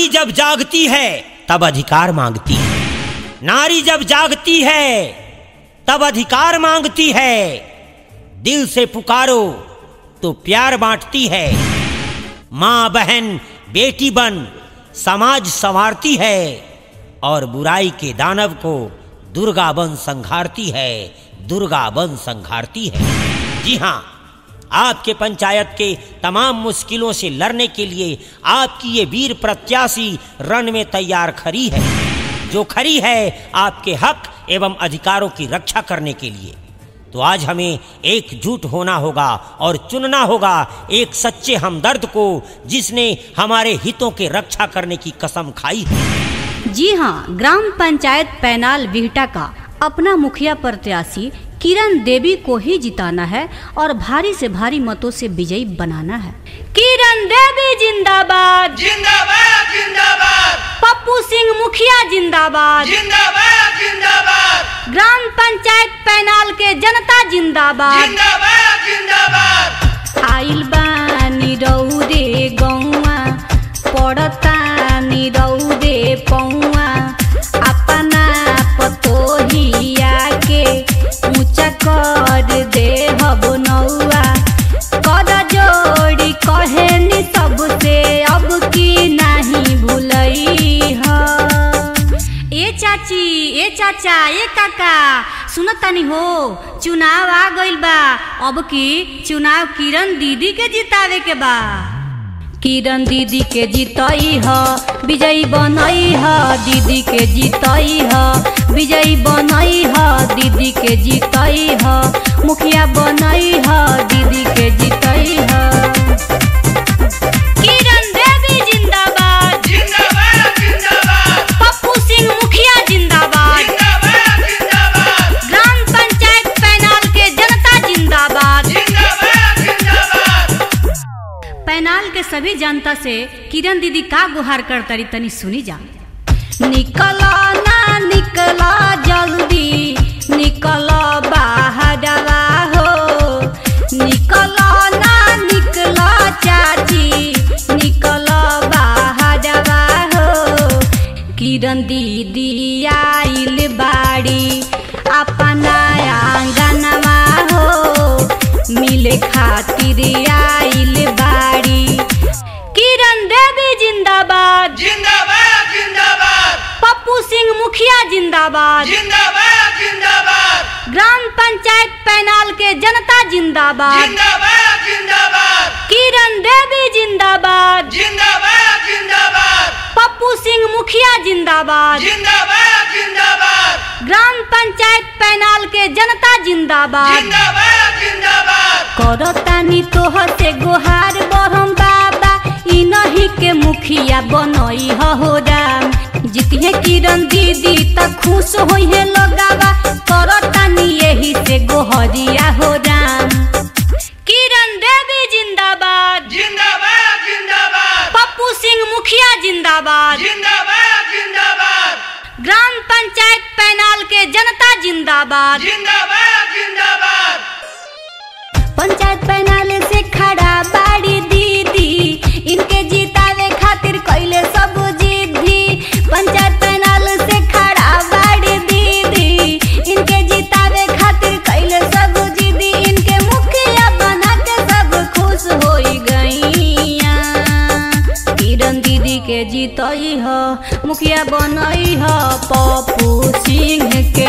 नारी जब जागती है तब अधिकार मांगती है। नारी जब जागती है तब अधिकार मांगती है। दिल से पुकारो तो प्यार बांटती है। माँ बहन बेटी बन समाज संवारती है और बुराई के दानव को दुर्गा बन संघारती है। दुर्गा बन संघारती है। जी हाँ, आपके पंचायत के तमाम मुश्किलों से लड़ने के लिए आपकी ये वीर प्रत्याशी रण में तैयार खड़ी है, जो खड़ी है आपके हक एवं अधिकारों की रक्षा करने के लिए। तो आज हमें एकजुट होना होगा और चुनना होगा एक सच्चे हमदर्द को, जिसने हमारे हितों के रक्षा करने की कसम खाई है। जी हाँ, ग्राम पंचायत पैनाल बिहटा का अपना मुखिया प्रत्याशी किरण देवी को ही जिताना है और भारी से भारी मतों से विजयी बनाना है। किरण देवी जिंदाबाद, जिंदाबाद जिंदाबाद। पप्पू सिंह मुखिया जिंदाबाद, जिंदाबाद जिंदाबाद। ग्राम पंचायत पैनाल के जनता जिंदाबाद, जिंदाबाद जिंदाबाद। आइल बानी रौदे गौआ, पड़तानी रौदे पौआ, अपना पतोहिया के ऊंचा कर दे हब नौआ। कर जोड़ी कहेनी सबसे अब की नहीं भूलई ह। ए चाची, ए चाचा, ए काका, सुनतानी हो, चुनाव आ गइल बा। अब की चुनाव किरण दीदी के जितावे के बा। किरण दीदी के जितई ह, विजयी बनई ह। दीदी के जितई ह, विजयी बनई ह। दीदी के जितई ह, मुखिया बनई ह। दीदी के जितई ह। किरण देवी जिंदाबाद, जिंदाबाद जिंदाबाद। पप्पू सिंह मुखिया जिंदाबाद, जिंदाबाद जिंदाबाद। ग्राम पंचायत पैनाल के जनता जिंदाबाद। जिंदाबाद जिंदाबाद। पैनाल के सभी जनता से किरण दीदी का गुहार करतरी तनी सुनी जा। निकला ना निकला जल्दी, निकला बाहरवा हो। निकला ना निकला चाची, निकला बाहरवा हो। किरण दीदी आइल बाड़ी अपना आंगनवा हो, मिले खातिर आइल बाड़ी। किरण देवी जिंदाबाद, जिंदाबाद जिंदाबाद। पप्पू सिंह मुखिया जिंदाबाद, जिंदाबाद जिंदाबाद। ग्राम पंचायत पैनाल के जनता जिंदाबाद। जिंदाबाद जिंदाबाद। किरण देवी जिंदाबाद, जिंदाबाद जिंदाबाद। पप्पू सिंह मुखिया जिंदाबाद, जिंदाबाद जिंदाबाद। ग्राम पंचायत पैनाल के जनता जिंदाबाद। जिंदाबाद जिंदाबाद। करतानी तोहर से गुहार बरहम बाबा, इनही के मुखिया बनई हो राम। जितिहे किरण दीदी त खुश होई है लोगावा, करतानी यही से गोहरिया हो राम। किरण देवी जिंदाबाद, जिंदाबाद जिंदाबाद। पप्पू सिंह मुखिया जिंदाबाद, जिंदाबाद जिंदाबाद। ग्राम पंचायत पैनाल के जनता जिंदाबाद। जिंदाबाद जिंदाबाद। पंचायत पैनाल से खड़ा बाड़ी दीदी, इनके जितावे खातिर कइले सब जिद्दी। पंचायत पैनाल से खड़ा बाड़ी दीदी, इनके जितावे खातिर कइले सब जिद्दी। इनके मुखिया बना के सब खुश होई गईया। किरण दीदी के जितई ह, मुखिया बनई ह। पप्पू सिंह के